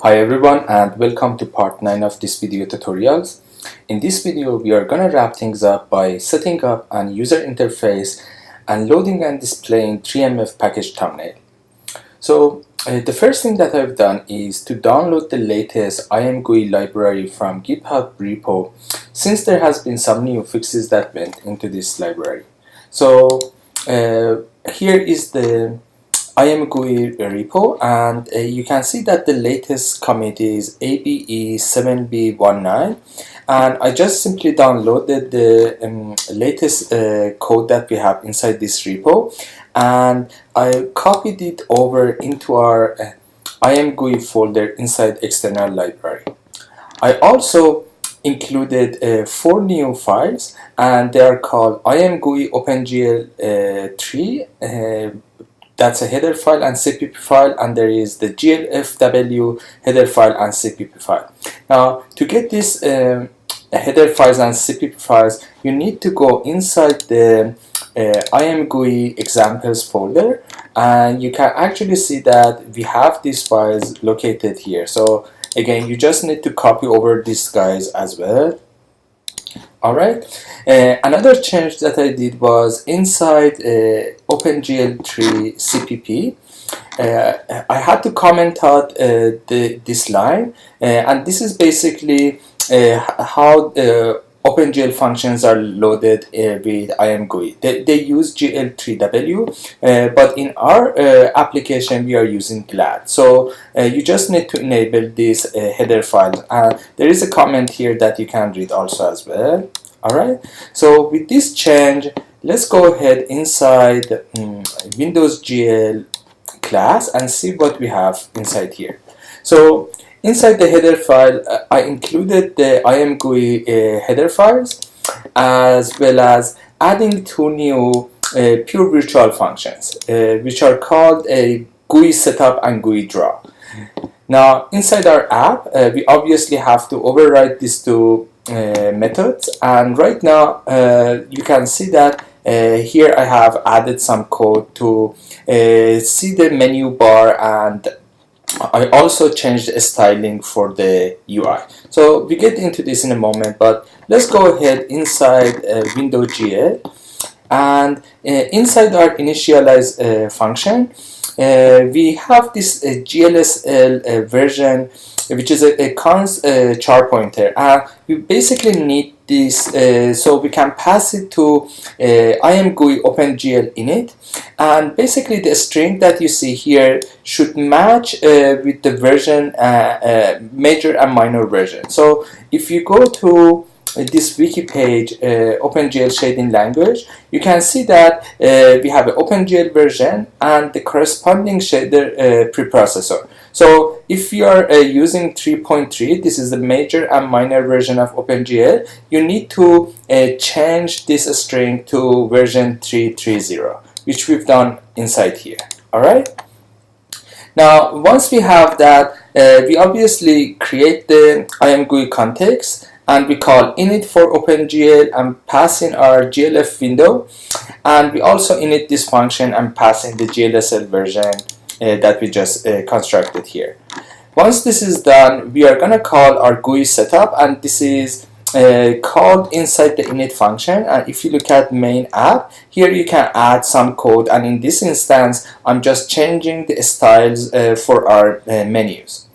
Hi everyone and welcome to part 9 of this video tutorials. In this video we are gonna wrap things up by setting up an user interface and loading and displaying 3MF package thumbnail. So the first thing that I've done is to download the latest IMGui library from GitHub repo, since there has been some new fixes that went into this library. So here is the IMGui repo, and you can see that the latest commit is ABE7B19, and I just simply downloaded the latest code that we have inside this repo, and I copied it over into our IMGui folder inside external library. I also included 4 new files, and they are called IMGui OpenGL3, that's a header file and CPP file, and there is the GLFW header file and CPP file. Now, to get these header files and CPP files, you need to go inside the IMGui examples folder, and you can actually see that we have these files located here. So again, you just need to copy over these guys as well. Alright, another change that I did was inside OpenGL3 CPP. I had to comment out this line, and this is basically how OpenGL functions are loaded with IMGui. They use GL3W, but in our application we are using GLAD. So you just need to enable this header file. There is a comment here that you can read also as well. Alright, so with this change, let's go ahead inside Windows GL class and see what we have inside here. So inside the header file, I included the IMGui header files, as well as adding 2 new pure virtual functions, which are called a GUI setup and GUI draw. Now, inside our app, we obviously have to override these 2 methods, and right now you can see that here I have added some code to see the menu bar, and I also changed the styling for the UI. So we get into this in a moment, but let's go ahead inside Windows GL, and inside our initialize function we have this GLSL version, which is a const char pointer. We basically need this so we can pass it to IMGui OpenGL init, and basically the string that you see here should match with the version major and minor version. So if you go to this wiki page, OpenGL shading language, you can see that we have an OpenGL version and the corresponding shader preprocessor. So if you are using 3.3, this is the major and minor version of OpenGL, you need to change this string to version 3.3.0, which we've done inside here. Alright? Now, once we have that, we obviously create the IMGui context, and we call init for OpenGL and pass in our GLF window, and we also init this function and pass in the GLSL version that we just constructed here. Once this is done, we are gonna call our GUI setup, and this is called inside the init function. And if you look at main app, here you can add some code, and in this instance I'm just changing the styles for our menus.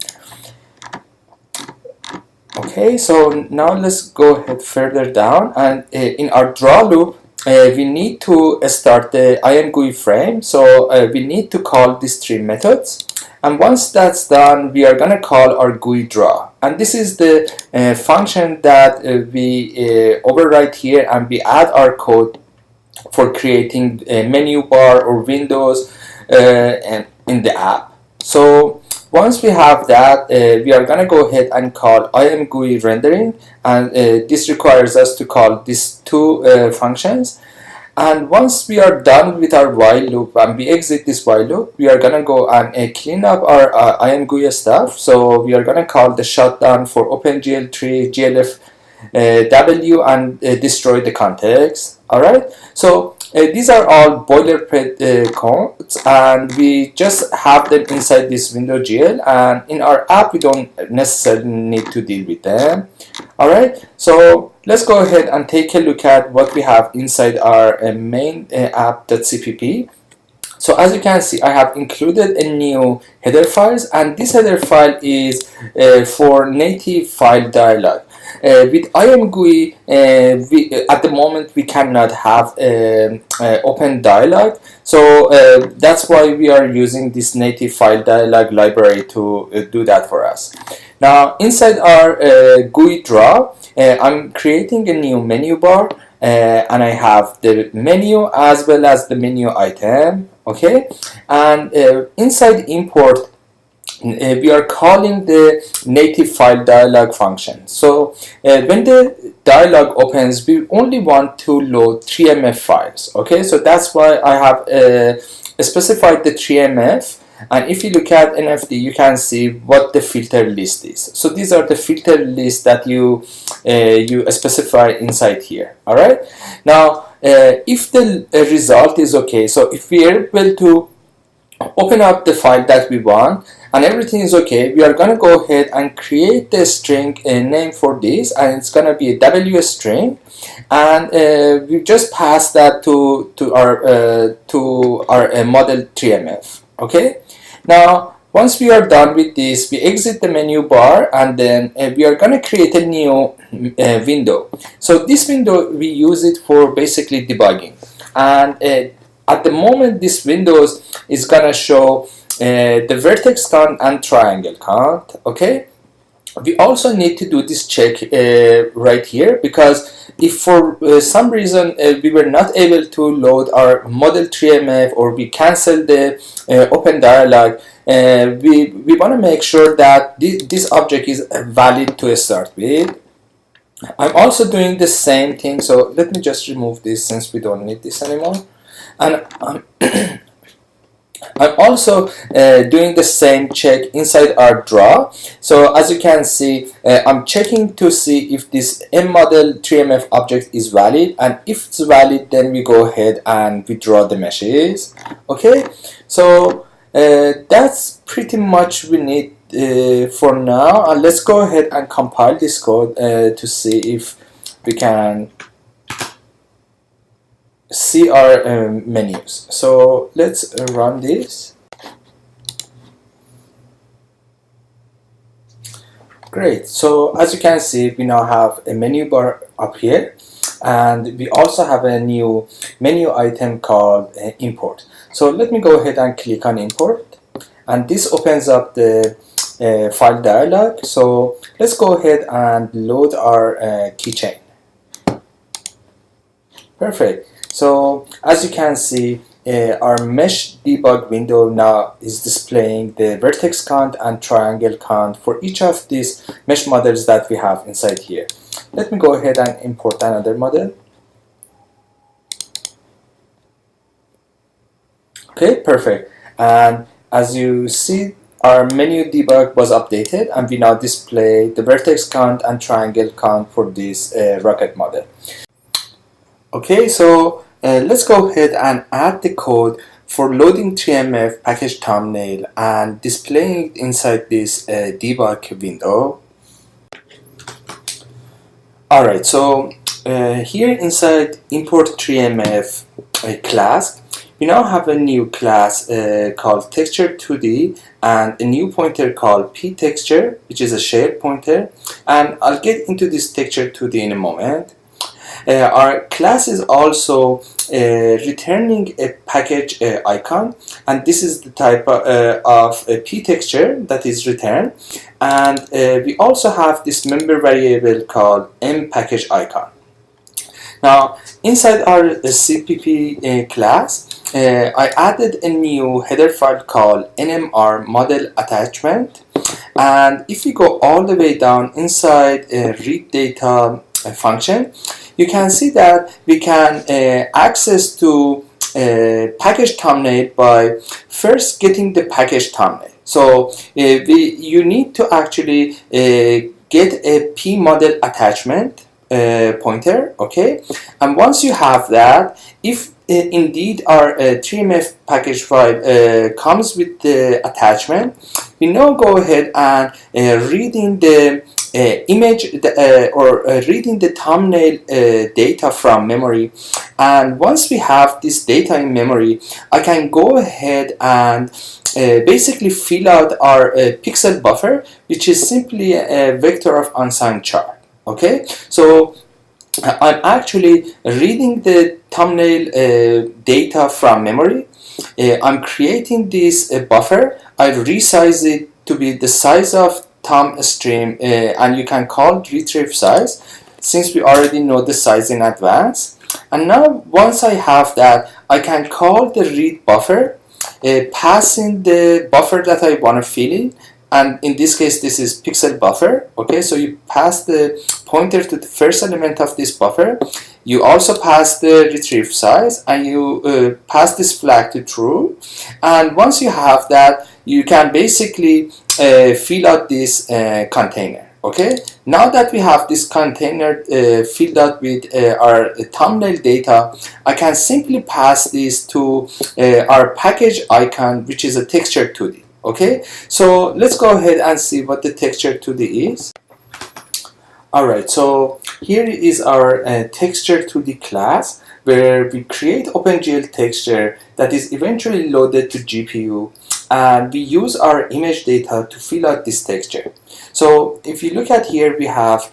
Okay, so now let's go ahead further down, and in our draw loop we need to start the IMGui frame. So we need to call these 3 methods, and once that's done, we are gonna call our GUI draw, and this is the function that we overwrite here, and we add our code for creating a menu bar or windows and in the app. So once we have that, we are gonna go ahead and call IMGui rendering, and this requires us to call these 2 functions. And once we are done with our while loop and we exit this while loop, we are gonna go and clean up our IMGui stuff. So we are gonna call the shutdown for OpenGL3 GLFW and destroy the context. Alright, so These are all boilerplate codes, and we just have them inside this window GL, and in our app we don't necessarily need to deal with them. Alright, so let's go ahead and take a look at what we have inside our main app.cpp. So as you can see, I have included a new header files, and this header file is for native file dialog. With IMGui, at the moment we cannot have open dialog, so that's why we are using this native file dialog library to do that for us. Now inside our GUI draw, I'm creating a new menu bar, and I have the menu as well as the menu item. Okay, and inside import, we are calling the native file dialog function. So when the dialog opens, we only want to load 3MF files. Okay, so that's why I have specified the 3MF. And if you look at NFD, you can see what the filter list is. So these are the filter lists that you specify inside here. All right. Now, if the result is okay, so if we are able to open up the file that we want and everything is okay, we are going to go ahead and create the string name for this, and it's going to be a W string, and we just pass that to our model 3MF. Okay, now once we are done with this, we exit the menu bar, and then we are going to create a new window. So this window, we use it for basically debugging, and at the moment this window is going to show the vertex count and triangle count. Okay, we also need to do this check right here, because if for some reason we were not able to load our model 3MF, or we cancel the open dialog, we want to make sure that this object is valid to start with. I'm also doing the same thing, so let me just remove this since we don't need this anymore. And I'm also doing the same check inside our draw. So as you can see, I'm checking to see if this mmodel 3MF object is valid, and if it's valid, then we go ahead and we draw the meshes. Okay, so that's pretty much we need for now. Let's go ahead and compile this code to see if we can see our menus. So let's run this. Great. So as you can see, we now have a menu bar up here, and we also have a new menu item called import. So let me go ahead and click on import, and this opens up the file dialog. So let's go ahead and load our keychain. Perfect. So as you can see, our mesh debug window now is displaying the vertex count and triangle count for each of these mesh models that we have inside here. Let me go ahead and import another model. Okay, perfect. And as you see, our menu debug was updated, and we now display the vertex count and triangle count for this rocket model. Okay, so let's go ahead and add the code for loading 3MF package thumbnail and displaying it inside this debug window. Alright, so here inside import 3MF class, we now have a new class called texture2d and a new pointer called ptexture, which is a shared pointer, and I'll get into this texture2d in a moment. Our class is also returning a package icon, and this is the type of ptexture that is returned, and we also have this member variable called mPackageIcon. Now inside our CPP class, I added a new header file called nmr model attachment, and if you go all the way down inside read data function, you can see that we can access to package thumbnail by first getting the package thumbnail. So you need to actually get a p model attachment pointer. Okay, and once you have that, if indeed our 3mf package file comes with the attachment, we now go ahead and reading the image or reading the thumbnail data from memory. And once we have this data in memory, I can go ahead and basically fill out our pixel buffer, which is simply a vector of unsigned char. Okay, so I'm actually reading the thumbnail data from memory. I'm creating this buffer. I resize it to be the size of thumb stream, and you can call retrieve size since we already know the size in advance. And now once I have that, I can call the read buffer, pass in the buffer that I want to fill in, and in this case this is pixel buffer. Okay, so you pass the pointer to the first element of this buffer, you also pass the retrieve size, and you pass this flag to true. And once you have that, you can basically fill out this container. Okay, now that we have this container filled out with our thumbnail data, I can simply pass this to our package icon, which is a texture 2D. Okay, so let's go ahead and see what the texture 2D is. Alright, so here is our texture 2D class, where we create OpenGL texture that is eventually loaded to GPU, and we use our image data to fill out this texture. So if you look at here, we have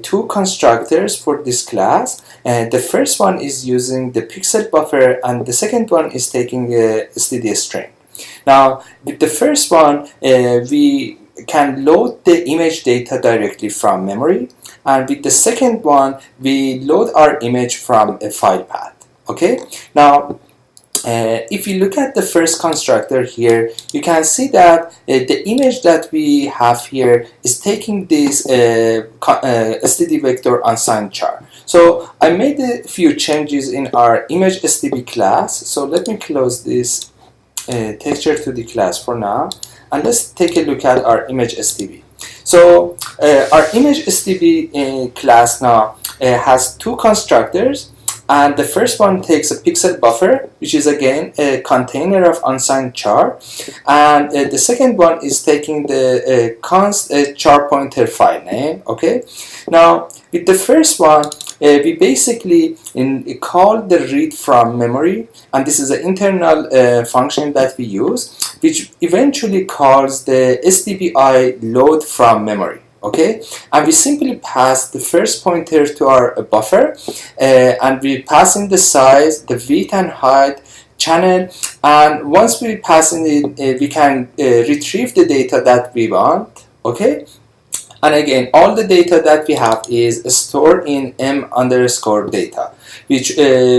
two constructors for this class. The first one is using the pixel buffer, and the second one is taking a std string. Now with the first one, we can load the image data directly from memory, and with the second one we load our image from a file path. Okay, now if you look at the first constructor here, you can see that the image that we have here is taking this std vector unsigned char. So I made a few changes in our image std class. So let me close this texture 2D class for now, and let's take a look at our image std. So our image std class now has two constructors, and the first one takes a pixel buffer, which is again a container of unsigned char, and the second one is taking the const char pointer file name. Okay, now with the first one, we basically call the read from memory, and this is an internal function that we use, which eventually calls the stbi load from memory. Okay, and we simply pass the first pointer to our buffer, and we pass in the size, the width and height, channel, and once we pass in it, we can retrieve the data that we want. Okay, and again, all the data that we have is stored in m_data, which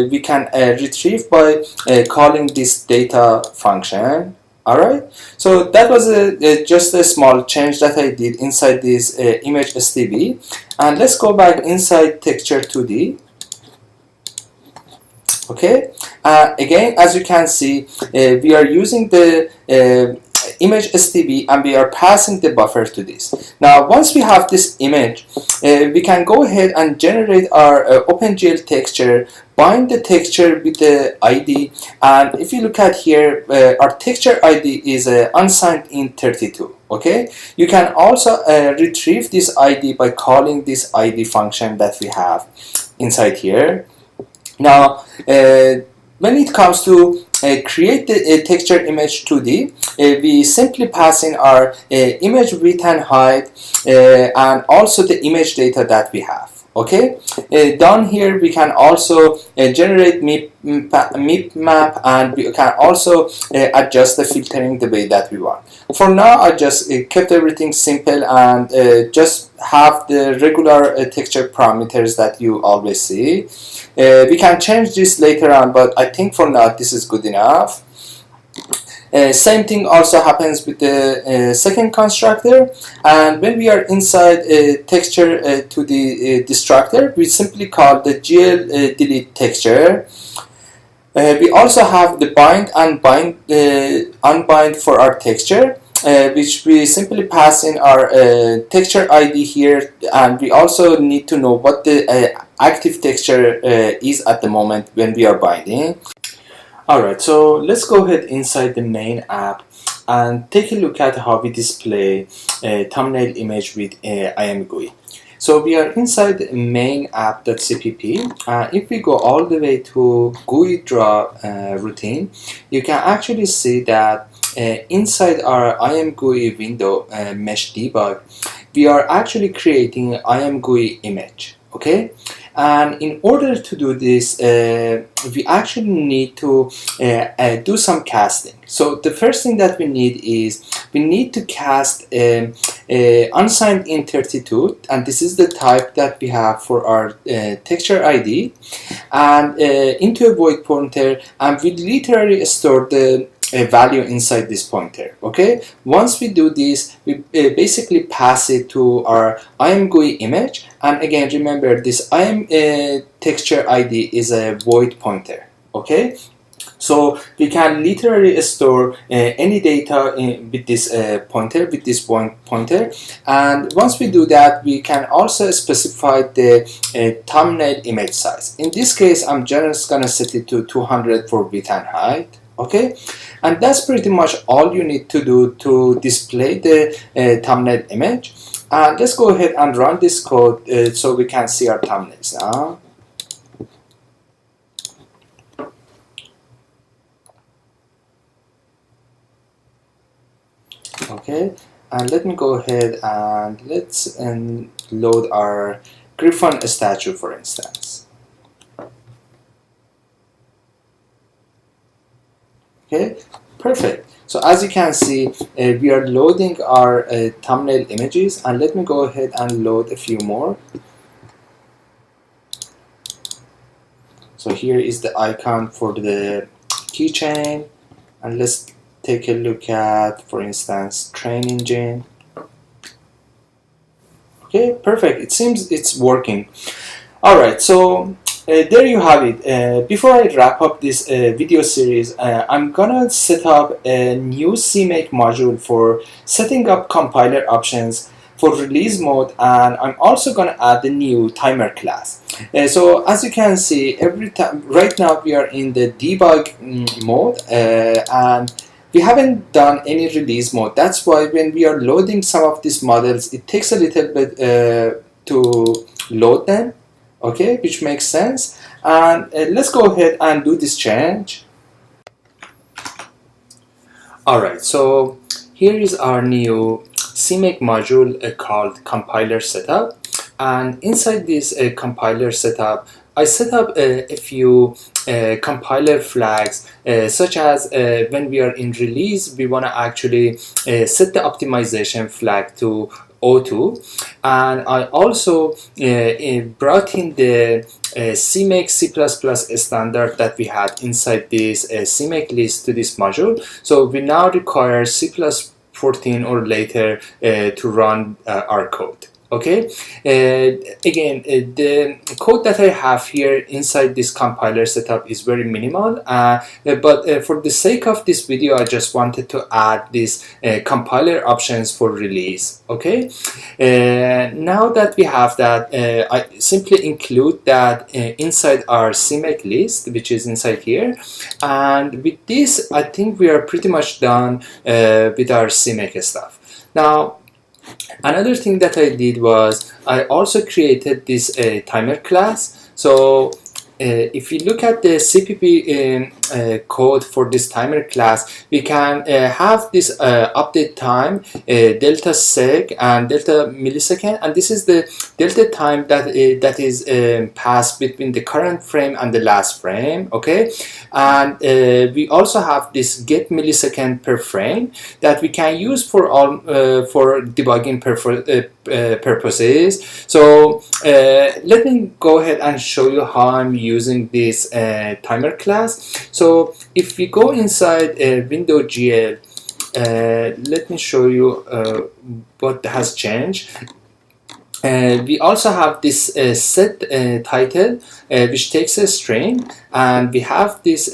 we can retrieve by calling this data function. Alright, so that was just a small change that I did inside this image std, and let's go back inside texture 2D. Okay, again, as you can see, we are using the image std, and we are passing the buffer to this. Now once we have this image, we can go ahead and generate our OpenGL texture, bind the texture with the ID, and if you look at here, our texture ID is unsigned int 32. Okay, you can also retrieve this ID by calling this ID function that we have inside here. Now when it comes to create the texture image 2D, we simply pass in our image width and height, and also the image data that we have. Okay, down here we can also generate mip map, and we can also adjust the filtering the way that we want. For now, I just kept everything simple and just have the regular texture parameters that you always see. We can change this later on, but I think for now this is good enough. Same thing also happens with the second constructor, and when we are inside texture to the destructor, we simply call the gl delete texture. We also have the bind and unbind for our texture, which we simply pass in our texture ID here, and we also need to know what the active texture is at the moment when we are binding. Alright, so let's go ahead inside the main app and take a look at how we display a thumbnail image with IMGui. So we are inside the main app.cpp. If we go all the way to GUI draw routine, you can actually see that inside our IMGui window mesh debug, we are actually creating IMGui image. Okay, and in order to do this, we actually need to do some casting. So the first thing that we need is we need to cast unsigned int32, and this is the type that we have for our texture ID, and into a void pointer, and we literally store the value inside this pointer. Okay, once we do this, we basically pass it to our IMGui image, and again remember this texture ID is a void pointer. Okay, so we can literally store any data with this pointer, with this pointer, and once we do that, we can also specify the thumbnail image size. In this case, I'm just gonna set it to 200 for width and height. Okay, and that's pretty much all you need to do to display the thumbnail image. And let's go ahead and run this code so we can see our thumbnails now. Okay, and let me go ahead and let's load our Griffon statue, for instance. Okay, perfect. So as you can see, we are loading our thumbnail images, and let me go ahead and load a few more. So here is the icon for the keychain, and let's take a look at, for instance, train engine. Okay, perfect. It seems it's working. All right, so there you have it. Before I wrap up this video series, I'm gonna set up a new CMake module for setting up compiler options for release mode, and I'm also gonna add the new timer class. So as you can see, every time right now we are in the debug mode, and we haven't done any release mode. That's why when we are loading some of these models, it takes a little bit to load them. Okay, which makes sense. And let's go ahead and do this change. Alright, so here is our new CMake module called compiler setup, and inside this compiler setup, I set up a few compiler flags, such as when we are in release, we want to actually set the optimization flag to O2, and I also brought in the CMake C++ standard that we had inside this CMake list to this module. So we now require C+14 or later to run our code. Okay, again, the code that I have here inside this compiler setup is very minimal, but for the sake of this video, I just wanted to add these compiler options for release. Okay, now that we have that, I simply include that inside our CMake list, which is inside here, and with this, I think we are pretty much done with our CMake stuff. Now, another thing that I did was I also created this timer class. So if you look at the CPP code for this timer class, we can have this update time, delta sec and delta millisecond, and this is the delta time that that is passed between the current frame and the last frame. Okay, and we also have this get millisecond per frame that we can use for all for debugging purposes. So let me go ahead and show you how I'm using this timer class. So if we go inside window GL, let me show you what has changed. we also have this set title which takes a string, and we have this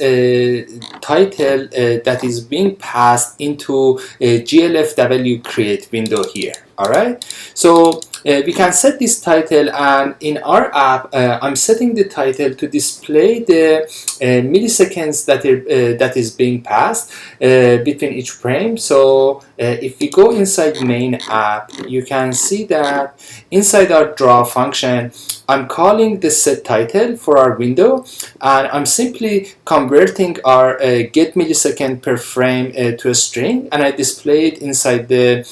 title that is being passed into a glfw create window here. All right, so we can set this title, and in our app I'm setting the title to display the milliseconds that is being passed between each frame. So if we go inside main app, you can see that inside our draw function, I'm calling the set title for our window, and I'm simply converting our get millisecond per frame to a string, and I display it inside the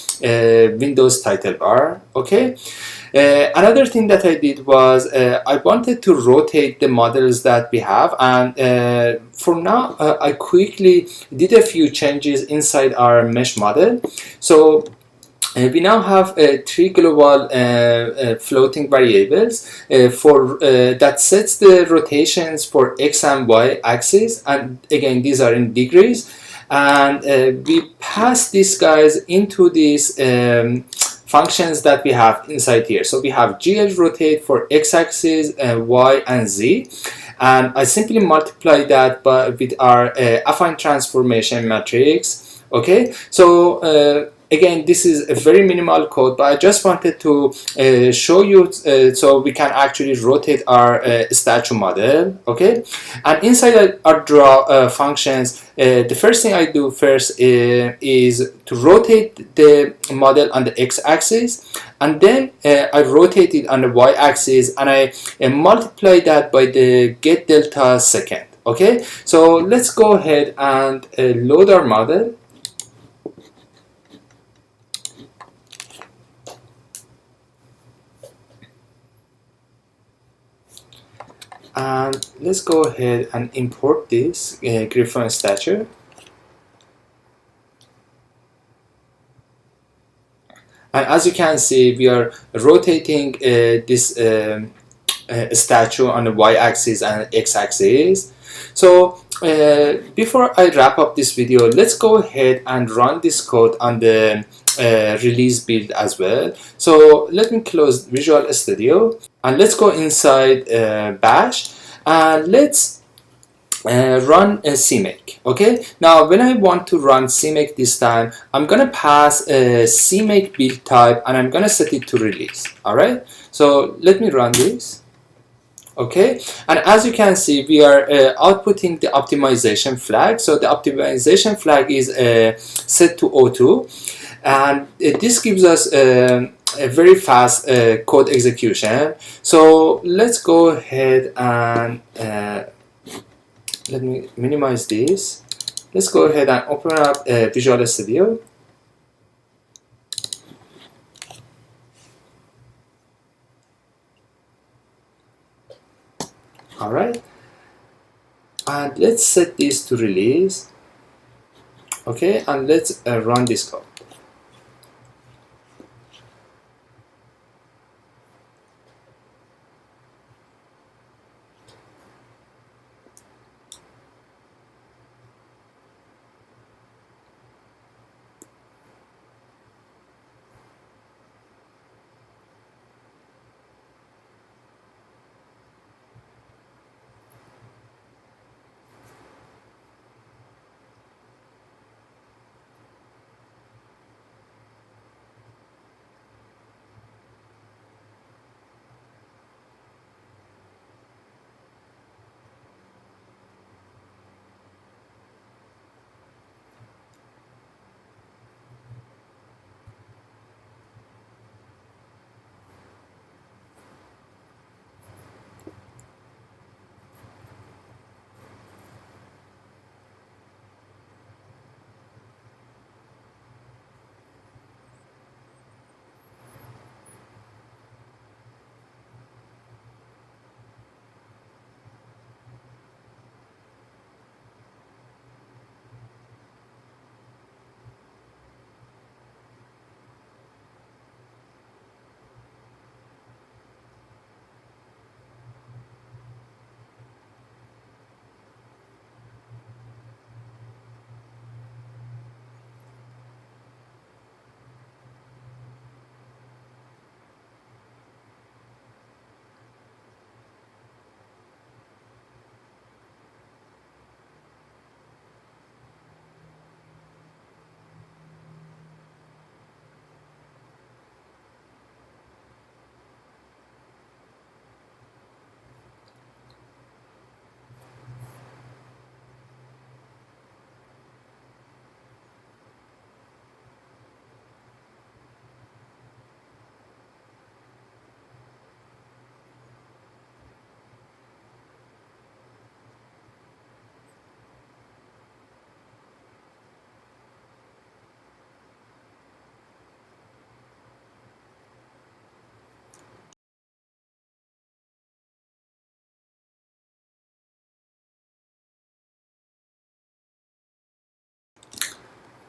Windows title bar. Okay. Another thing that I did was I wanted to rotate the models that we have, and for now I quickly did a few changes inside our mesh model. So we now have three global floating variables for that sets the rotations for x and y axis, and again these are in degrees, and we pass these guys into these functions that we have inside here. So we have gl rotate for x-axis, y and z, and I simply multiply that with our affine transformation matrix. Okay, so again, this is a very minimal code, but I just wanted to show you so we can actually rotate our statue model. Okay, and inside our draw functions, the first thing I do first is to rotate the model on the x-axis, and then I rotate it on the y-axis, and I multiply that by the get delta second. Okay, so let's go ahead and load our model. And let's go ahead and import this Griffon statue. And as you can see, we are rotating this statue on the y-axis and x-axis. So before I wrap up this video, let's go ahead and run this code on the release build as well. So let me close Visual Studio, and let's go inside bash, and let's run a CMake. Okay, now when I want to run CMake this time, I'm gonna pass a CMake build type, and I'm gonna set it to release. All right, so let me run this. Okay, and as you can see, we are outputting the optimization flag. So the optimization flag is set to O2, and this gives us a very fast code execution. So let's go ahead and let me minimize this. Let's go ahead and open up Visual Studio. All right, and let's set this to release. Okay, and let's run this code.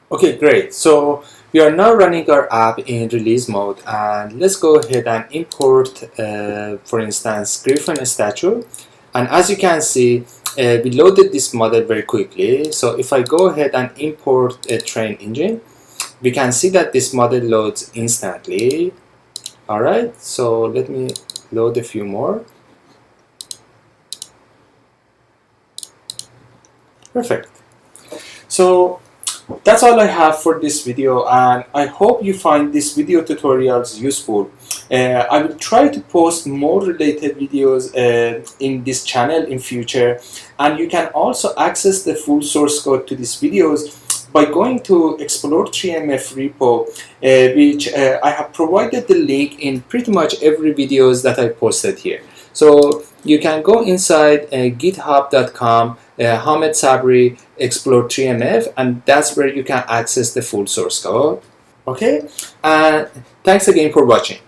Okay, great. So we are now running our app in release mode, and let's go ahead and import, for instance, Griffin statue. And as you can see, we loaded this model very quickly. So if I go ahead and import a train engine, we can see that this model loads instantly. All right, so let me load a few more. Perfect. So that's all I have for this video, and I hope you find these video tutorials useful. I will try to post more related videos in this channel in future, and you can also access the full source code to these videos by going to Explore 3MF repo, which I have provided the link in pretty much every videos that I posted here. So you can go inside github.com, Hamed Sabri, Explore 3MF, and that's where you can access the full source code. Okay, and thanks again for watching.